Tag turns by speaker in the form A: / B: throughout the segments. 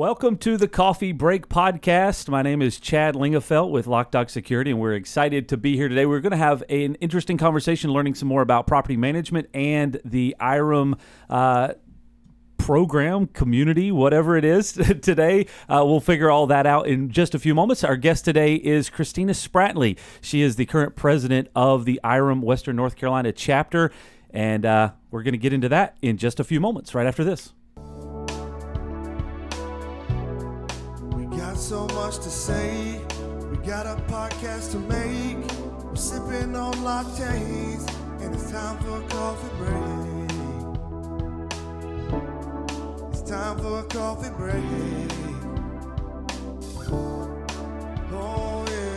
A: Welcome to the Coffee Break Podcast. My name is Chad Lingefelt with Loc-Doc Security, and we're excited to be here today. We're going to have an interesting conversation learning some more about property management and the IREM program, community, whatever it is today. We'll figure all that out in just a few moments. Our guest today is Christina Spratley. She is the current president of the IREM Western North Carolina chapter, and we're going to get into that in just a few moments right after this.
B: So much to say, we got a podcast to make. We're sipping on lattes, and it's time for a coffee break. It's time for a coffee break. Oh yeah.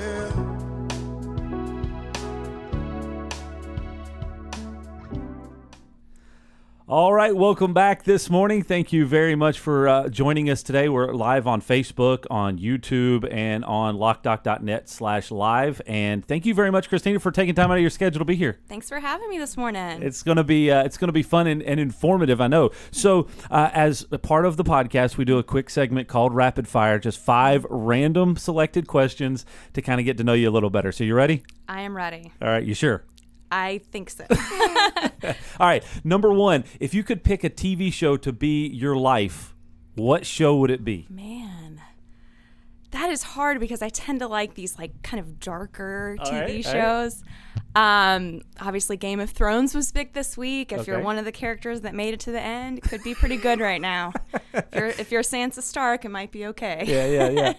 A: All right, welcome back this morning. Thank you very much for joining us today. We're live on Facebook, on YouTube, and on locdoc.net/live. And thank you very much, Christina, for taking time out of your schedule to be here.
C: Thanks for having me this morning.
A: It's gonna be fun and informative, I know. So, as a part of the podcast, we do a quick segment called Rapid Fire, just 5 random selected questions to kind of get to know you a little better. So, you ready?
C: I am ready.
A: All right, you sure?
C: I think so.
A: All right, number 1, if you could pick a TV show to be your life, what show would it be?
C: Man, that is hard because I tend to like these kind of darker TV shows. Obviously, Game of Thrones was big this week. If you're one of the characters that made it to the end, it could be pretty good right now. If you're Sansa Stark, it might be okay.
A: Yeah.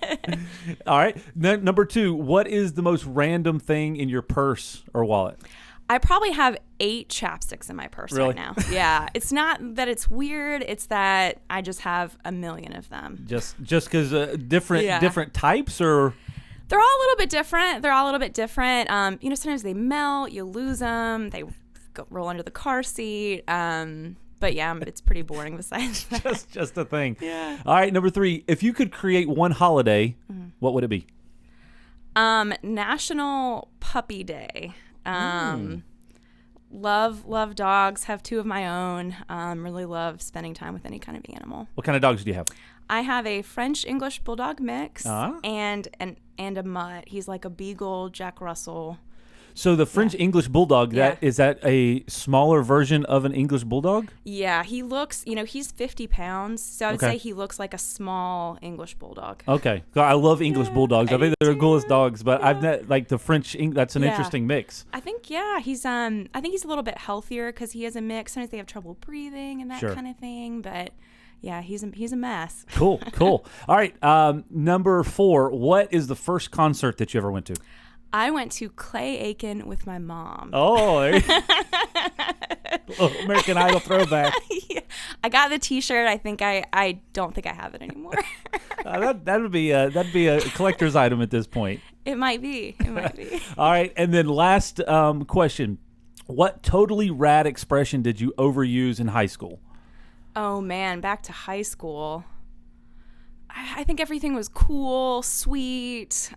A: All right, number 2, what is the most random thing in your purse or wallet?
C: I probably have 8 chapsticks in my purse right now. Yeah. It's not that it's weird. It's that I just have a million of them. Just
A: because different types, or?
C: They're all a little bit different. Sometimes they melt, you lose them, they roll under the car seat. But yeah, it's pretty boring besides that.
A: Just a thing.
C: Yeah.
A: All right, number 3, if you could create one holiday, what would it be?
C: National Puppy Day. Love dogs, have 2 of my own. Really love spending time with any kind of animal.
A: What kind of dogs do you have?
C: I have a French English Bulldog mix and a mutt. He's like a Beagle Jack Russell.
A: So the French English Bulldog, is that a smaller version of an English Bulldog?
C: Yeah, he looks, he's 50 pounds, so I would say he looks like a small English Bulldog.
A: Okay. I love English Bulldogs. I think they're the coolest dogs, but I've met, the French, that's an interesting mix.
C: I think, he's a little bit healthier because he has a mix. Sometimes they have trouble breathing and that kind of thing, but yeah, he's a mess.
A: Cool. All right, number 4, what is the first concert that you ever went to?
C: I went to Clay Aiken with my mom.
A: Oh, there you American Idol throwback.
C: Yeah. I got the T-shirt. I don't think I have it anymore.
A: That'd be a collector's item at this point.
C: It might be.
A: All right, and then last question: what totally rad expression did you overuse in high school?
C: Oh man, back to high school. I think everything was cool, sweet.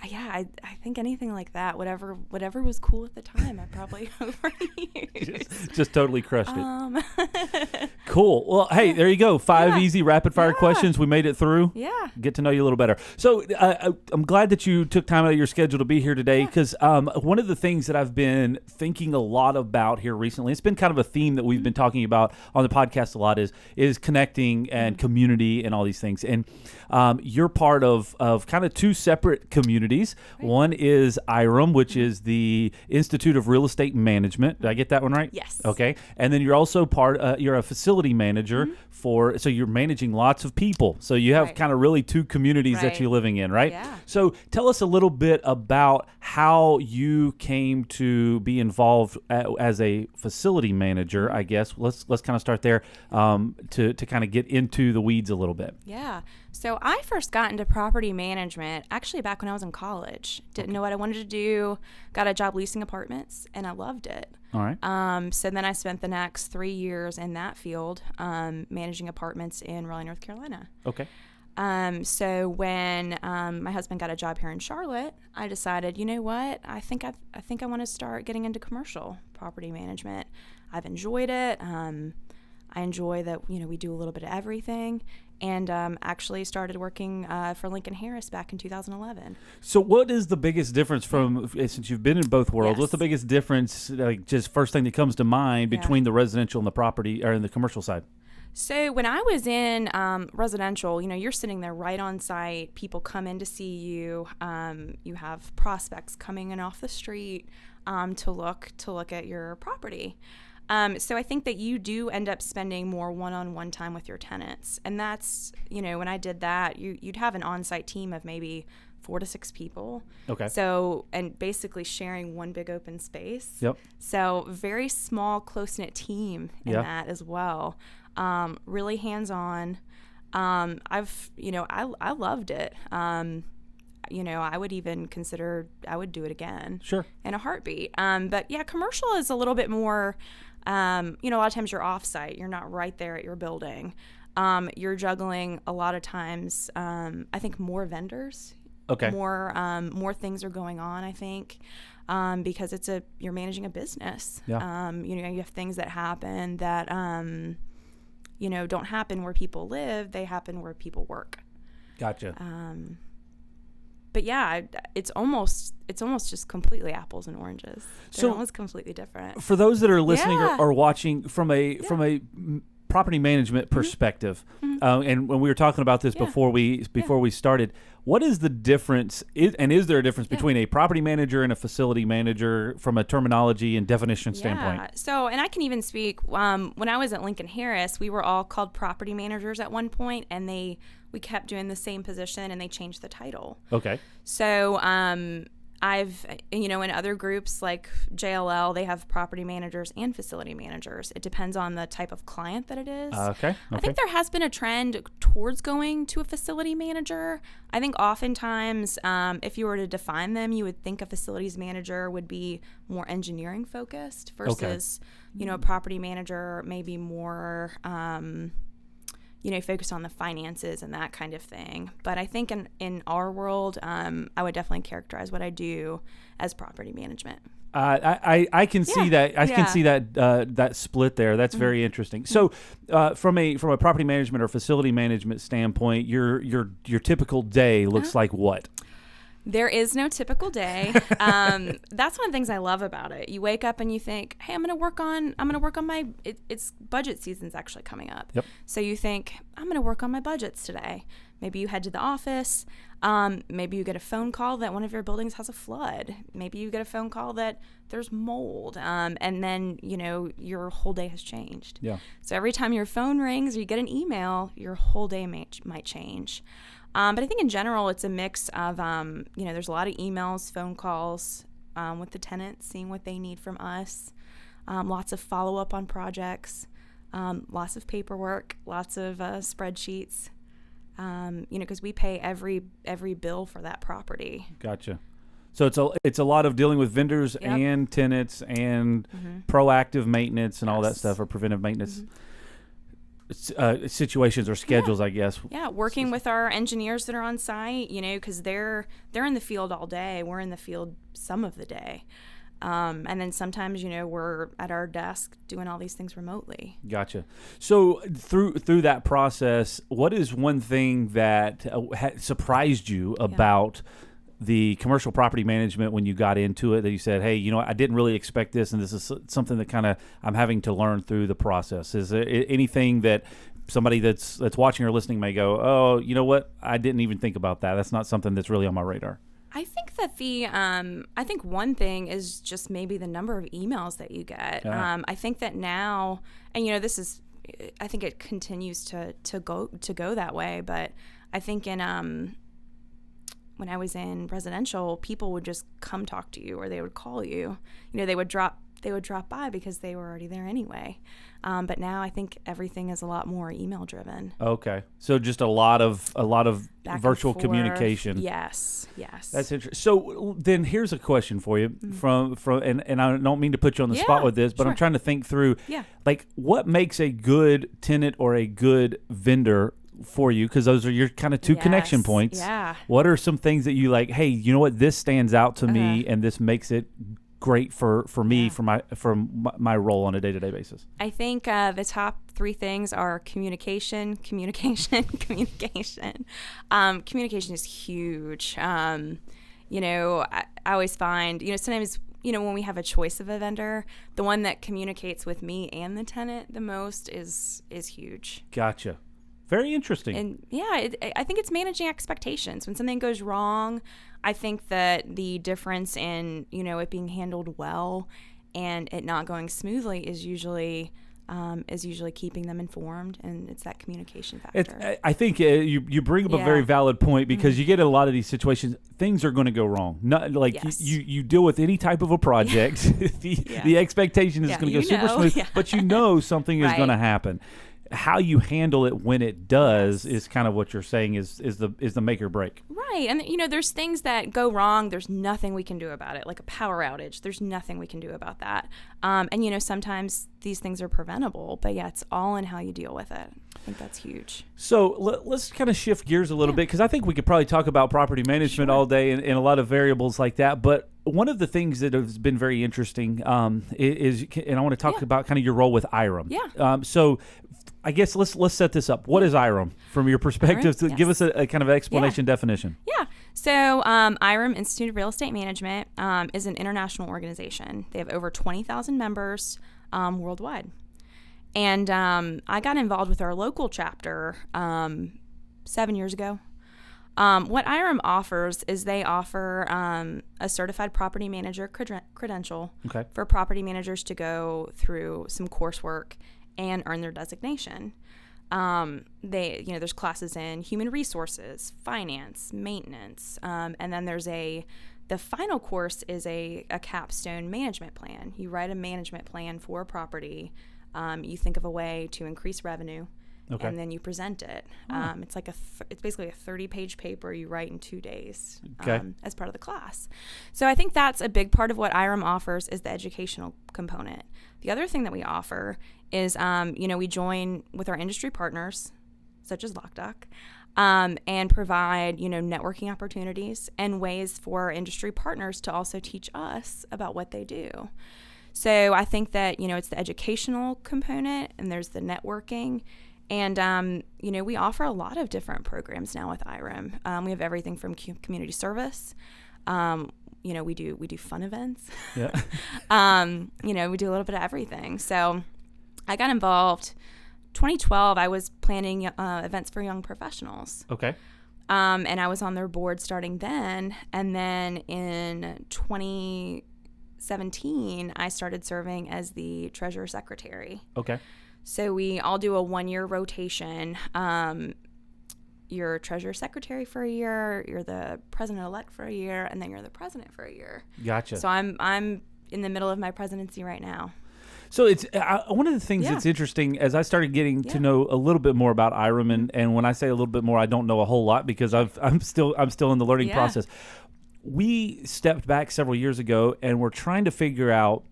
C: I think anything like that, whatever was cool at the time, I probably overused.
A: Just totally crushed it. Cool. Well, hey, there you go. 5 easy rapid fire questions. We made it through.
C: Yeah.
A: Get to know you a little better. So I'm glad that you took time out of your schedule to be here today, because one of the things that I've been thinking a lot about here recently, it's been kind of a theme that we've been talking about on the podcast a lot, is connecting and community and all these things. And you're part of kind of 2 separate communities. Right. One is IREM, which is the Institute of Real Estate Management. Did I get that one right?
C: Yes.
A: Okay. And then you're also you're a facility manager so you're managing lots of people. So you have kind of really 2 communities that you're living in, right?
C: Yeah.
A: So tell us a little bit about how you came to be involved as a facility manager, I guess. Let's kind of start there to kind of get into the weeds a little bit.
C: Yeah. So I first got into property management actually back when I was in college. Didn't know what I wanted to do. Got a job leasing apartments, and I loved it.
A: All right.
C: So then I spent the next 3 years in that field, managing apartments in Raleigh, North Carolina.
A: Okay.
C: So when my husband got a job here in Charlotte, I decided, you know what? I think I want to start getting into commercial property management. I've enjoyed it. I enjoy that, we do a little bit of everything, and actually started working for Lincoln Harris back in 2011.
A: So what is the biggest difference since you've been in both worlds,
C: Yes.
A: what's the biggest difference, like just first thing that comes to mind between the residential and the property or in the commercial side?
C: So when I was in residential, you're sitting there right on site. People come in to see you. You have prospects coming in off the street to look at your property. So I think that you do end up spending more one-on-one time with your tenants. And that's, when I did that, you'd have an on-site team of maybe 4 to 6 people.
A: Okay.
C: So, and basically sharing one big open space.
A: Yep.
C: So very small, close-knit team in that as well. Really hands-on. I loved it. I would even consider I would do it again.
A: Sure.
C: In a heartbeat. But yeah, commercial is a little bit more, a lot of times you're off-site. You're not right there at your building. You're juggling a lot of times, I think more vendors.
A: Okay.
C: More things are going on, I think, because you're managing a business.
A: Yeah.
C: You have things that happen that, don't happen where people live. They happen where people work.
A: Gotcha.
C: But yeah, it's almost just completely apples and oranges. They're almost completely different.
A: For those that are listening
C: Yeah.
A: or watching from a property management perspective, and when we were talking about this before we started, what is the difference? Is there a difference between a property manager and a facility manager from a terminology and definition standpoint?
C: So, and I can even speak. When I was at Lincoln Harris, we were all called property managers at one point, and we kept doing the same position, and they changed the title.
A: Okay.
C: So, I've, in other groups like JLL, they have property managers and facility managers. It depends on the type of client that it is.
A: Okay.
C: I think there has been a trend towards going to a facility manager. I think oftentimes, if you were to define them, you would think a facilities manager would be more engineering focused versus, a property manager maybe more, focused on the finances and that kind of thing. But I think in our world, I would definitely characterize what I do as property management.
A: I can see that. I can see that split there. That's very interesting. So, from a property management or facility management standpoint, your typical day looks like what?
C: There is no typical day. That's one of the things I love about it. You wake up and you think, "Hey, I'm going to work on my." It's budget season's actually coming up.
A: Yep.
C: So you think, "I'm going to work on my budgets today." Maybe you head to the office. Maybe you get a phone call that one of your buildings has a flood. Maybe you get a phone call that there's mold. And then your whole day has changed.
A: Yeah.
C: So every time your phone rings or you get an email, your whole day might change. But I think in general, it's a mix of, there's a lot of emails, phone calls with the tenants, seeing what they need from us, lots of follow-up on projects, lots of paperwork, lots of spreadsheets, because we pay every bill for that property.
A: Gotcha. So it's a lot of dealing with vendors and tenants and proactive maintenance and all that stuff, or preventive maintenance. Situations or schedules, I guess.
C: Yeah, working with our engineers that are on site, because they're in the field all day. We're in the field some of the day. And then sometimes, we're at our desk doing all these things remotely.
A: Gotcha. So through that process, what is one thing that surprised you about the commercial property management when you got into it, that you said, hey, I didn't really expect this, and this is something that kind of I'm having to learn through the process? Is there anything that somebody that's watching or listening may go, oh, you know what, I didn't even think about that. That's not something that's really on my radar?
C: I think that I think one thing is just maybe the number of emails that you get.
A: Yeah.
C: I think that now, and I think it continues to go that way, but I think when I was in residential, people would just come talk to you, or they would call you. They would drop by because they were already there anyway. But now I think everything is a lot more email driven. Okay, so just a lot of
A: Back virtual communication.
C: Yes.
A: That's interesting. So then here's a question for you from and I don't mean to put you on the spot with this, but
C: sure.
A: I'm trying to think through like what makes a good tenant or a good vendor for you, because those are your kind of two connection points.
C: Yeah.
A: What are some things that you like, hey, you know what, this stands out to me and this makes it great for me for my role on a day-to-day basis?
C: I think the top 3 things are communication. Communication is huge. I always find, sometimes, when we have a choice of a vendor, the one that communicates with me and the tenant the most is huge.
A: Gotcha. Very interesting.
C: And I think it's managing expectations. When something goes wrong, I think that the difference in, it being handled well and it not going smoothly is usually keeping them informed, and it's that communication factor.
A: I think you bring up a very valid point, because you get in a lot of these situations, things are going to go wrong. Not like you deal with any type of a project, the expectation is going to go super smooth, but something is going to happen. How you handle it when it does is kind of what you're saying is the make or break.
C: Right. And there's things that go wrong. There's nothing we can do about it. Like a power outage, there's nothing we can do about that. And sometimes these things are preventable, but it's all in how you deal with it. I think that's huge.
A: So let's kind of shift gears a little bit, because I think we could probably talk about property management all day and a lot of variables like that. But one of the things that has been very interesting is, and I want to talk about kind of your role with IREM.
C: Yeah.
A: So I guess let's set this up. What is IREM from your perspective?
C: IREM,
A: Give us a kind of explanation, definition.
C: Yeah. So IREM, Institute of Real Estate Management, is an international organization. They have over 20,000 members worldwide. And I got involved with our local chapter 7 years ago. What IREM offers is they offer a certified property manager credential for property managers to go through some coursework and earn their designation. There's classes in human resources, finance, maintenance, and then there's the final course is a capstone management plan. You write a management plan for a property. You think of a way to increase revenue, and then you present it. It's like it's basically a 30-page paper you write in 2 days as part of the class. So I think that's a big part of what IREM offers is the educational component. The other thing that we offer is, we join with our industry partners, such as Loc-Doc, and provide, networking opportunities and ways for our industry partners to also teach us about what they do. So I think that, it's the educational component, and there's the networking. And, we offer a lot of different programs now with IREM. We have everything from community service. We do fun events. Yeah. We do a little bit of everything. So I got involved 2012. I was planning events for young professionals.
A: Okay.
C: And I was on their board starting then. And then in 2017, I started serving as the treasurer secretary.
A: Okay.
C: So we all do a 1-year rotation. You're treasurer secretary for a year, you're the president-elect for a year, and then you're the president for a year.
A: Gotcha.
C: So I'm in the middle of my presidency right now.
A: So it's one of the things that's interesting as I started getting to know a little bit more about IREM, and when I say a little bit more, I don't know a whole lot because I'm still in the learning process. We stepped back several years ago and we're trying to figure out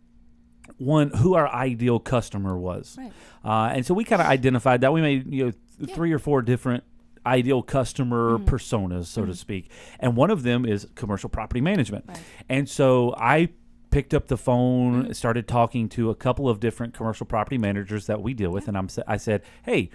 A: who our ideal customer was. Right. And so we kind of identified that. We made 3 or 4 different ideal customer personas, so to speak. And one of them is commercial property management. Right. And so I picked up the phone, started talking to a couple of different commercial property managers that we deal with. And I said, hey,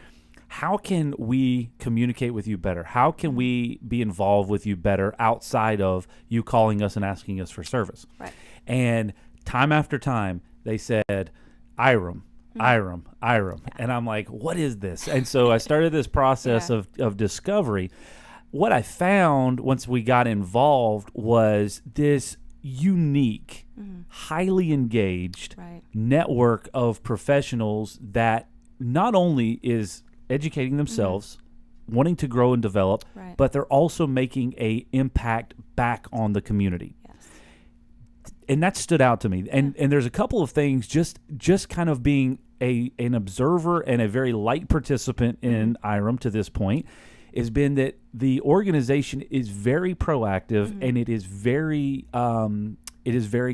A: how can we communicate with you better? How can we be involved with you better outside of you calling us and asking us for service? Right. And time after time, they said, IREM. And I'm like, what is this? And so I started this process of discovery. What I found once we got involved was this unique, highly engaged network of professionals that not only is educating themselves, wanting to grow and develop, but they're also making an impact back on the community. And that stood out to me. And there's a couple of things, just kind of being an observer and a very light participant in IREM to this point, has been that the organization is very proactive and it is very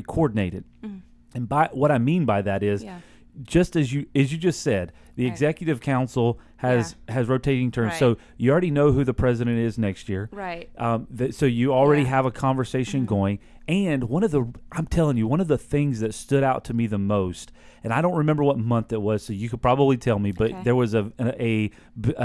A: coordinated. And by what I mean by that is just as you just said, the executive council has rotating terms. So you already know who the president is next year.
C: Right.
A: So you already have a conversation going. And I'm telling you, one of the things that stood out to me the most, and I don't remember what month it was, so you could probably tell me, but there was a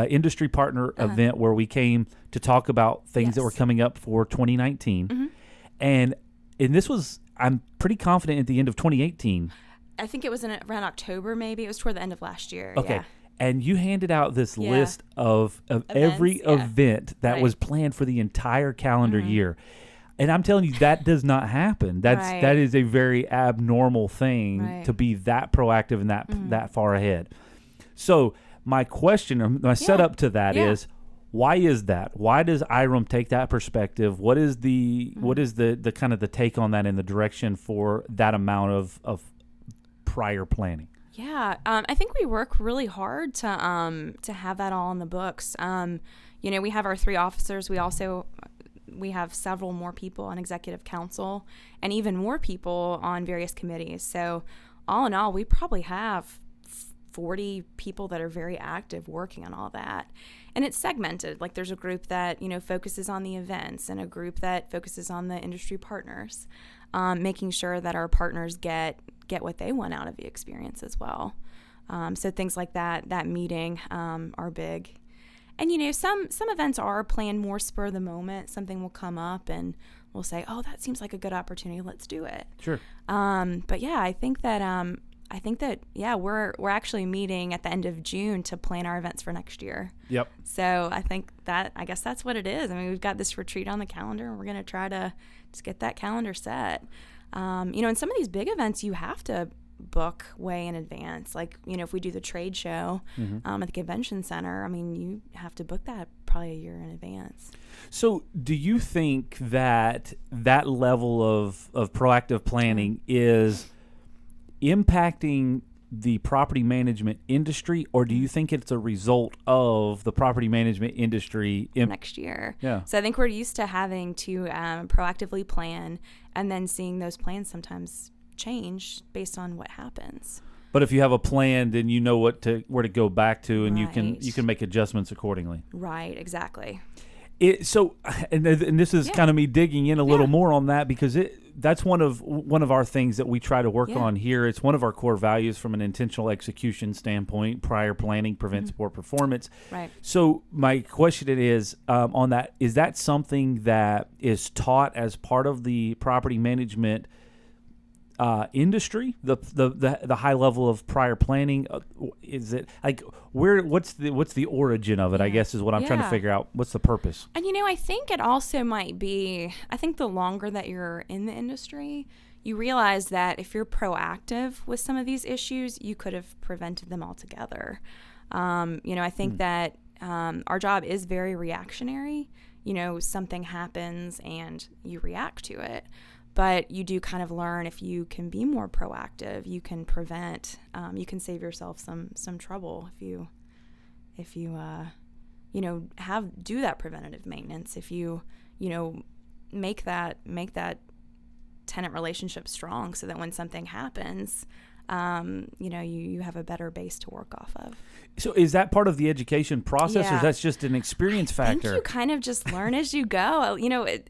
A: industry partner event where we came to talk about things that were coming up for 2019. And this was, I'm pretty confident, at the end of 2018.
C: I think it was around October, maybe. It was toward the end of last year.
A: Okay.
C: Yeah.
A: And you handed out this list of every event that was planned for the entire calendar year. And I'm telling you, that does not happen. That is a very abnormal thing to be that proactive and that far ahead. So my question, or my setup to that is, why is that? Why does IREM take that perspective? What is the kind of the take on that and the direction for that amount of prior planning?
C: Yeah, I think we work really hard to have that all in the books. We have our 3 officers. We have several more people on executive council and even more people on various committees. So all in all, we probably have 40 people that are very active working on all that. And it's segmented. Like there's a group that, focuses on the events and a group that focuses on the industry partners, making sure that our partners get what they want out of the experience as well. So things like that meeting are big. And, some events are planned more spur of the moment. Something will come up and we'll say, oh, that seems like a good opportunity. Let's do it.
A: Sure.
C: But yeah, I think that we're actually meeting at the end of June to plan our events for next year.
A: Yep.
C: So I guess that's what it is. I mean, we've got this retreat on the calendar and we're going to try to just get that calendar set. In some of these big events, you have to book way in advance. Like, if we do the trade show at the convention center, I mean, you have to book that probably a year in advance. So
A: do you think that level of proactive planning is impacting the property management industry, or do you think it's a result of the property management industry
C: next year?
A: Yeah.
C: So I think we're used to having to proactively plan and then seeing those plans sometimes change based on what happens.
A: But if you have a plan, then you know where to go back to, and you can make adjustments accordingly.
C: Right, exactly.
A: And this is kind of me digging in a little more on that, because that's one of our things that we try to work on here. It's one of our core values from an intentional execution standpoint. Prior planning prevents poor performance. Right. So my question is on that: is that something that is taught as part of the property management industry, the high level of prior planning? Is it like what's the origin of it? I guess is what I'm trying to figure out. What's the purpose? And
C: I think it also might be, I think the longer that you're in the industry, you realize that if you're proactive with some of these issues, you could have prevented them altogether. I think that our job is very reactionary. Something happens and you react to it. But you do kind of learn, if you can be more proactive, you can prevent, you can save yourself some trouble if you do that preventative maintenance. If you make that tenant relationship strong, so that when something happens, you have a better base to work off of.
A: So is that part of the education process, or is that just an experience factor?
C: I think you kind of just learn as you go.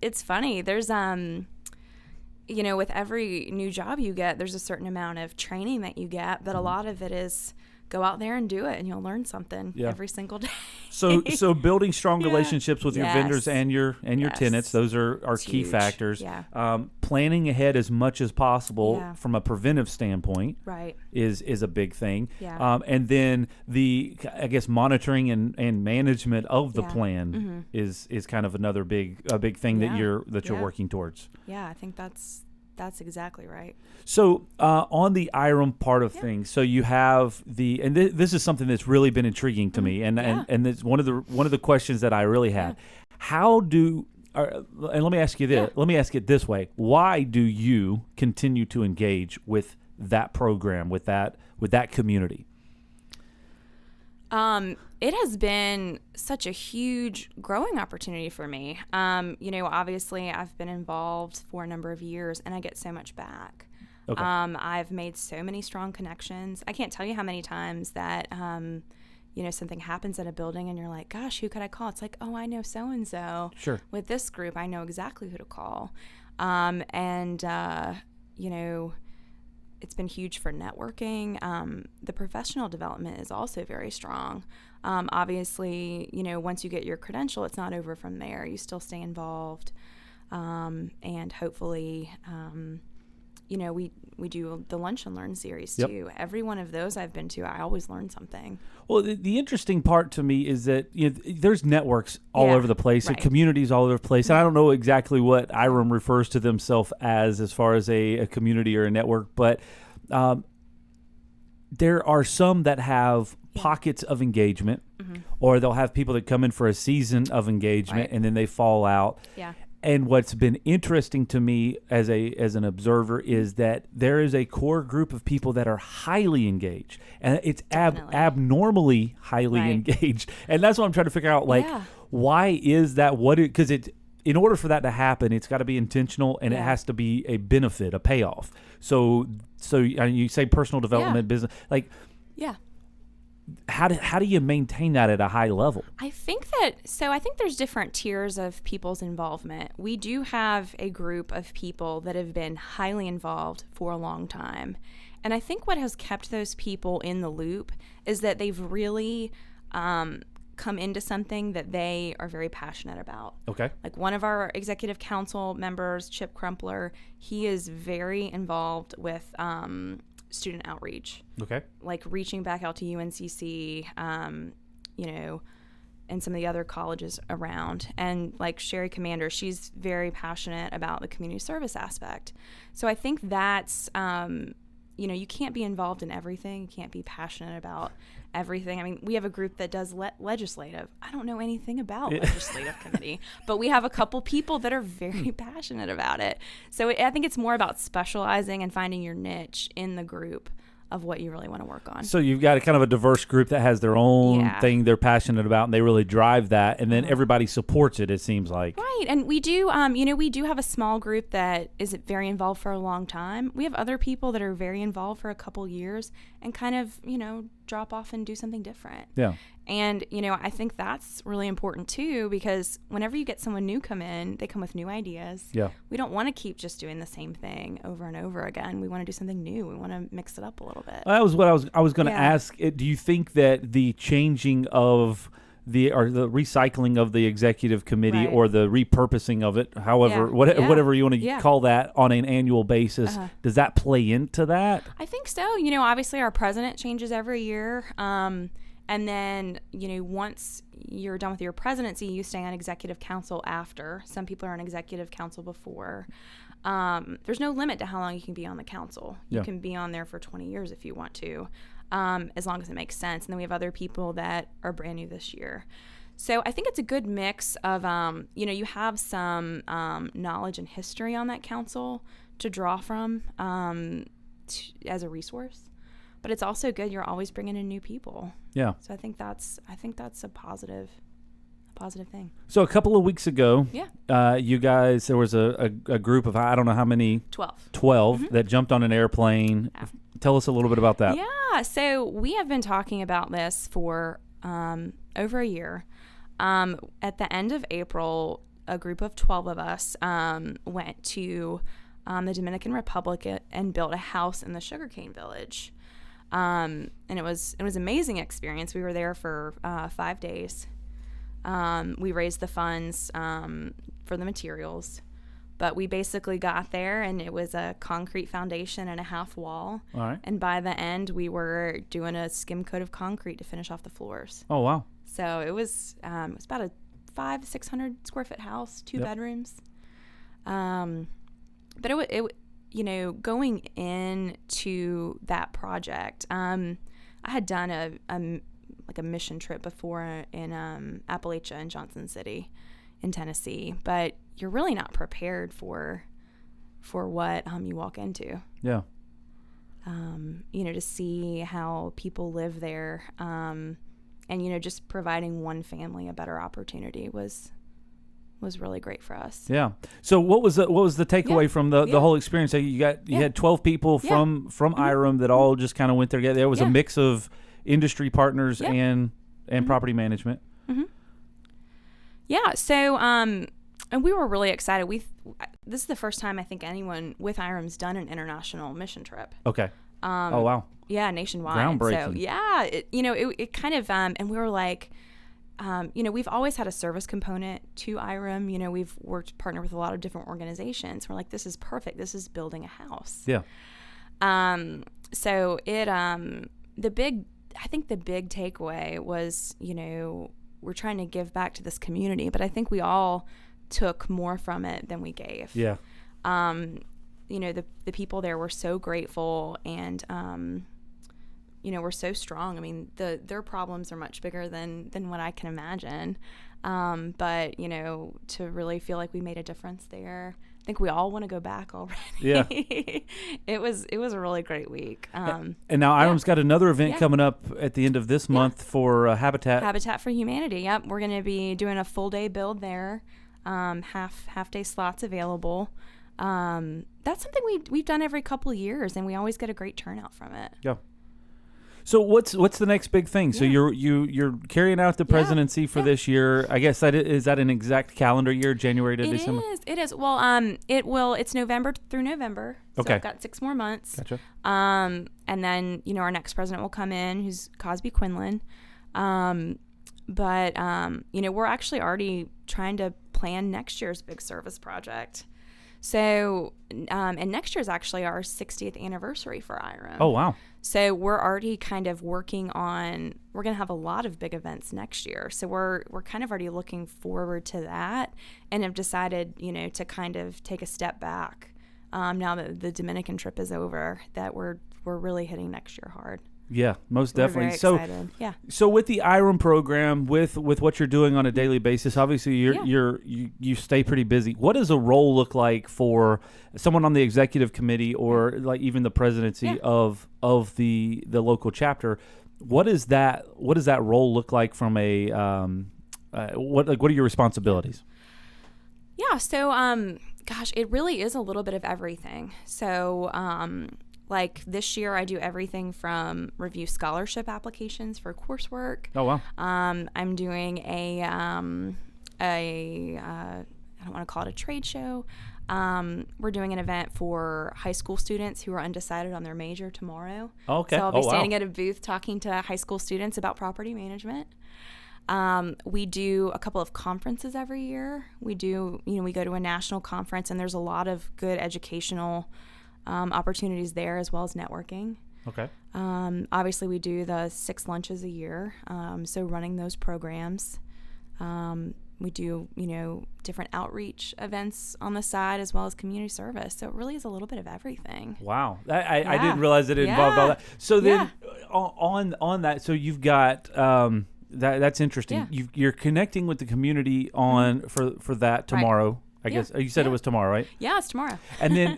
C: It's funny. There's with every new job you get, there's a certain amount of training that you get, but a lot of it is go out there and do it, and you'll learn something every single day.
A: So building strong relationships with your vendors and your tenants, those are key factors. Yeah. Planning ahead as much as possible from a preventive standpoint is a big thing. Yeah. And then I guess monitoring and management of the plan is kind of another big thing that you're working towards.
C: Yeah, I think that's exactly right.
A: So on the IREM part of things, so you have and this is something that's really been intriguing to me, and it's one of the questions that I really had. How do and let me ask you this. Let me ask it this way: why do you continue to engage with that program, with that community?
C: It has been such a huge growing opportunity for me. Obviously I've been involved for a number of years and I get so much back.
A: Okay.
C: I've made so many strong connections. I can't tell you how many times that, something happens at a building and you're like, gosh, who could I call? It's like, oh, I know so-and-so.
A: Sure.
C: With this group, I know exactly who to call. It's been huge for networking. The professional development is also very strong. Obviously, once you get your credential, it's not over from there. You still stay involved. And hopefully, we do the Lunch and Learn series too. Every one of those I've been to, I always learn something.
A: Well, the interesting part to me is that there's networks all over the place, and communities all over the place. And I don't know exactly what IREM refers to themselves as far as a community or a network, but there are some that have pockets of engagement, or they'll have people that come in for a season of engagement and then they fall out.
C: Yeah.
A: And what's been interesting to me as an observer is that there is a core group of people that are highly engaged, and it's abnormally highly engaged. And that's what I'm trying to figure out. Why is that? Because in order for that to happen, it's got to be intentional, and it has to be a benefit, a payoff. So you say personal development, business, How do you maintain that at a high level?
C: I think there's different tiers of people's involvement. We do have a group of people that have been highly involved for a long time. And I think what has kept those people in the loop is that they've really come into something that they are very passionate about.
A: Okay.
C: Like one of our executive council members, Chip Crumpler, he is very involved with student outreach.
A: Okay.
C: Like reaching back out to UNCC, and some of the other colleges around. And like Sherry Commander, she's very passionate about the community service aspect. So I think that's, you can't be involved in everything. You can't be passionate about everything. I mean, we have a group that does legislative. I don't know anything about legislative committee, but we have a couple people that are very passionate about it. So I think it's more about specializing and finding your niche in the group of what you really want to work on.
A: So you've got a kind of a diverse group that has their own thing they're passionate about, and they really drive that, and then everybody supports it, it seems like.
C: Right, and we do, we do have a small group that is very involved for a long time. We have other people that are very involved for a couple years and kind of, drop off and do something different.
A: Yeah.
C: And, I think that's really important too, because whenever you get someone new come in, they come with new ideas.
A: Yeah.
C: We don't want to keep just doing the same thing over and over again. We want to do something new. We want to mix it up a little bit.
A: That was what I was going to ask. Do you think that the changing of the recycling of the executive committee or the repurposing of it, however, whatever you want to call that, on an annual basis, does that play into that?
C: I think so. Obviously our president changes every year. And then, once you're done with your presidency, you stay on executive council after. Some people are on executive council before. There's no limit to how long you can be on the council. You can be on there for 20 years if you want to, as long as it makes sense. And then we have other people that are brand new this year. So I think it's a good mix of, you have some knowledge and history on that council to draw from as a resource. But it's also good. You're always bringing in new people.
A: Yeah.
C: So I think that's a positive thing.
A: So a couple of weeks ago, you guys, there was a group of, I don't know how many, 12 that jumped on an airplane. Yeah. Tell us a little bit about that.
C: Yeah. So we have been talking about this for over a year. At the end of April, a group of 12 of us went to the Dominican Republic and built a house in the sugarcane village. And it was an amazing experience. We were there for 5 days. We raised the funds for the materials, but we basically got there and it was a concrete foundation and a half wall.
A: All right.
C: And by the end, we were doing a skim coat of concrete to finish off the floors.
A: Oh, wow.
C: So it was about a 500 to 600 square foot house, 2 bedrooms. But it going into that project, I had done a mission trip before in Appalachia and Johnson City in Tennessee, but you're really not prepared for what you walk into.
A: Yeah.
C: To see how people live there, and just providing one family a better opportunity was was really great for us.
A: Yeah. So what was the takeaway from the whole experience? So you had 12 people from IREM that all just kind of went together. There was a mix of industry partners and property management.
C: Mm-hmm. Yeah. So and we were really excited. This is the first time I think anyone with IREM's done an international mission trip.
A: Okay. Oh wow.
C: Yeah, nationwide.
A: Groundbreaking.
C: So yeah, it kind of and we were like, we've always had a service component to IREM. We've partnered with a lot of different organizations. We're like, this is perfect. This is building a house.
A: Yeah.
C: So it the big takeaway was, we're trying to give back to this community, but I think we all took more from it than we gave.
A: Yeah.
C: The people there were so grateful and we're so strong. I mean, their problems are much bigger than what I can imagine. But to really feel like we made a difference there, I think we all want to go back already.
A: Yeah.
C: It was a really great week.
A: And now IREM's got another event coming up at the end of this month for Habitat
C: for Humanity. Yep. We're going to be doing a full day build there. Half day slots available. That's something we've done every couple of years, and we always get a great turnout from it.
A: Yeah. So what's the next big thing? So you're carrying out the presidency for this year. I guess is that an exact calendar year, January to December?
C: It is. Well, it's November through November. So
A: okay.
C: I've got 6 more months.
A: Gotcha.
C: And then, our next president will come in, who's Cosby Quinlan. But we're actually already trying to plan next year's big service project. So, and next year is actually our 60th anniversary for IREM.
A: Oh, wow.
C: So we're already kind of working on, we're going to have a lot of big events next year. So we're kind of already looking forward to that and have decided, to kind of take a step back now that the Dominican trip is over, that we're really hitting next year hard.
A: Yeah, most definitely.
C: We're very excited.
A: So with the IREM program, with what you're doing on a daily basis, obviously you stay pretty busy. What does a role look like for someone on the executive committee or like even the presidency of the local chapter? What does that role look like from a what are your responsibilities?
C: Yeah, so it really is a little bit of everything. So like this year, I do everything from review scholarship applications for coursework.
A: Oh, wow.
C: I'm doing I don't want to call it a trade show. We're doing an event for high school students who are undecided on their major tomorrow.
A: Okay.
C: So I'll be standing at a booth talking to high school students about property management. We do a couple of conferences every year. We do, we go to a national conference, and there's a lot of good educational opportunities there, as well as networking.
A: Okay.
C: Obviously, we do the 6 lunches a year, so running those programs. We do, different outreach events on the side, as well as community service. So it really is a little bit of everything.
A: Wow. I didn't realize that it involved all that. So then on that, so you've got that's interesting.
C: Yeah.
A: You're connecting with the community on for that tomorrow. Right. I guess you said it was tomorrow, right?
C: Yeah, it's tomorrow.
A: And then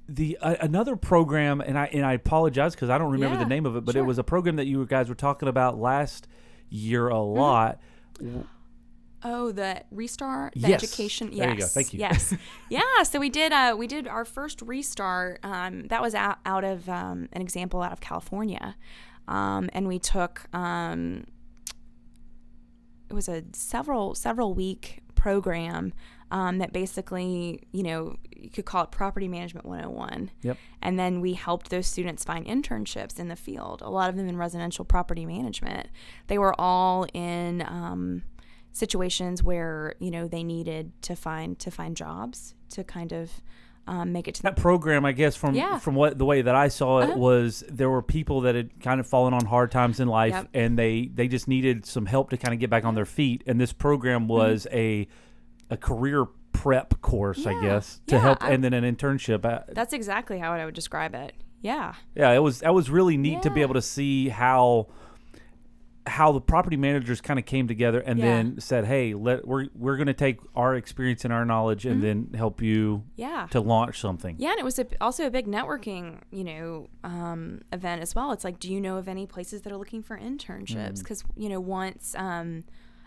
A: the another program, and I apologize because I don't remember the name of it, but it was a program that you guys were talking about last year a lot.
C: Oh, the Restart, the education. Yes.
A: There you go. Thank you.
C: Yes. Yeah. So we did our first Restart. That was out of an example out of California, and we took it was a several week program that basically, you could call it Property Management 101.
A: Yep. And
C: then we helped those students find internships in the field, a lot of them in residential property management. They were all in situations where, they needed to find jobs to kind of make it to
A: that program. I guess from the way that I saw it was there were people that had kind of fallen on hard times in life, and they just needed some help to kind of get back on their feet. And this program was a career prep course, I guess, to help, and then an internship.
C: That's exactly how I would describe it. Yeah.
A: Yeah, that was really neat to be able to see how the property managers kind of came together and then said, "Hey, we're going to take our experience and our knowledge and then help you to launch something." Yeah,
C: and it was also a big networking, event as well. It's like, do you know of any places that are looking for internships? Because once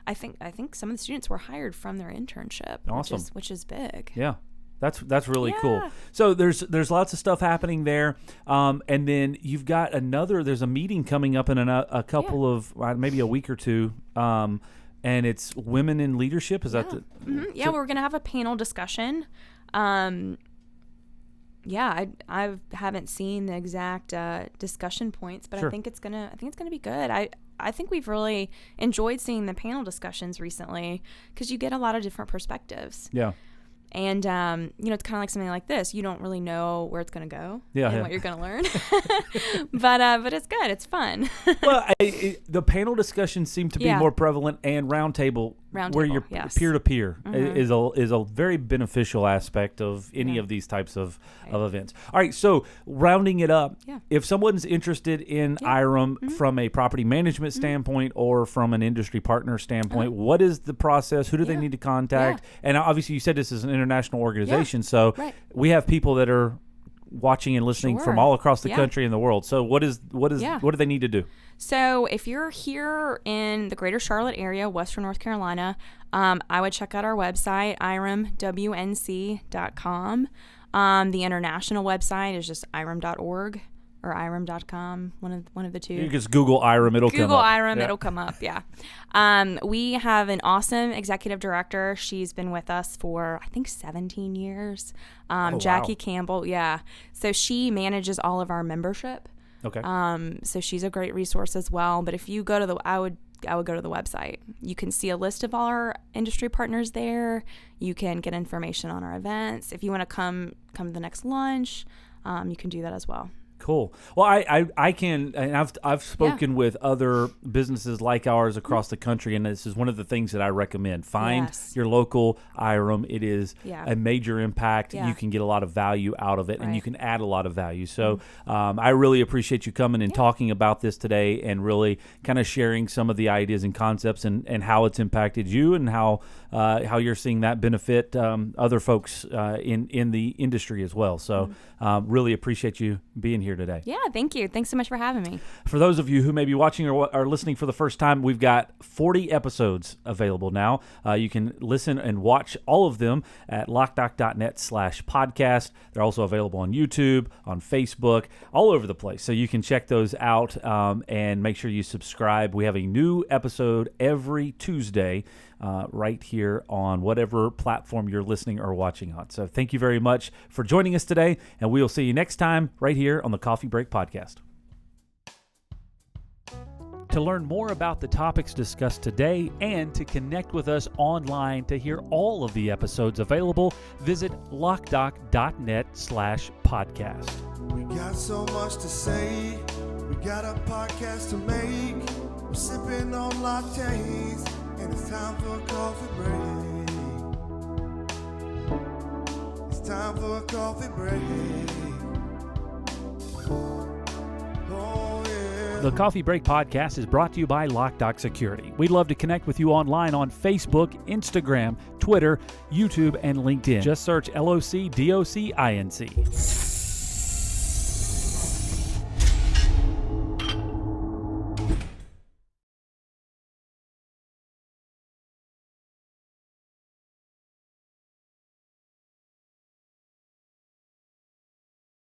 C: I think some of the students were hired from their internship,
A: Awesome.
C: which is big.
A: Yeah. That's really cool. So there's lots of stuff happening there, and then you've got there's a meeting coming up in a couple of maybe a week or two, and it's women in leadership. Is that the?
C: Mm-hmm. Yeah, we're gonna have a panel discussion. I haven't seen the exact discussion points, but
A: Sure.
C: I think it's gonna be good. I think we've really enjoyed seeing the panel discussions recently because you get a lot of different perspectives.
A: Yeah.
C: And, it's kind of like something like this. You don't really know where it's going to go and what you're going to learn. but it's good. It's fun.
A: Well, the panel discussions seem to be more prevalent, and roundtable where you're peer-to-peer is a very beneficial aspect of any of these types of events. All right, so rounding it up, if someone's interested in IREM from a property management standpoint or from an industry partner standpoint, what is the process? Who do they need to contact? And obviously you said this is an international organization, so we have people that are watching and listening from all across the country and the world. So what do they need to do?
C: So if you're here in the greater Charlotte area, Western North Carolina, I would check out our website, iremwnc.com. The international website is just irem.org or irem.com, one of the two.
A: You just Google IREM, it'll come up.
C: Google IREM, it'll come up, we have an awesome executive director. She's been with us for, I think, 17 years. Jackie Campbell, So she manages all of our membership.
A: Okay.
C: So she's a great resource as well. But if you go to I would go to the website. You can see a list of all our industry partners there. You can get information on our events. If you want to come to the next lunch, you can do that as well.
A: Cool. Well, I can, and I've spoken with other businesses like ours across the country, and this is one of the things that I recommend. Find your local IREM. It is a major impact. You can get a lot of value out of it, and you can add a lot of value. So I really appreciate you coming and talking about this today, and really kind of sharing some of the ideas and concepts and how it's impacted you, and how you're seeing that benefit other folks in the industry as well. So really appreciate you being here today.
C: Yeah, thank you. Thanks so much for having me.
A: For those of you who may be watching or are listening for the first time, we've got 40 episodes available now. You can listen and watch all of them at Loc-Doc.net/podcast. They're also available on YouTube, on Facebook, all over the place. So you can check those out and make sure you subscribe. We have a new episode every Tuesday right here on whatever platform you're listening or watching on. So thank you very much for joining us today, and we'll see you next time right here on the Coffee Break Podcast. To learn more about the topics discussed today and to connect with us online to hear all of the episodes available, visit Loc-Doc.net/podcast.
B: We got so much to say. We got a podcast to make. We're sipping on lattes, and it's time for a coffee break. It's time for a coffee break. Oh, yeah.
A: The Coffee Break Podcast is brought to you by Loc-Doc Security. We'd love to connect with you online on Facebook, Instagram, Twitter, YouTube, and LinkedIn. Just search LOCDOCINC.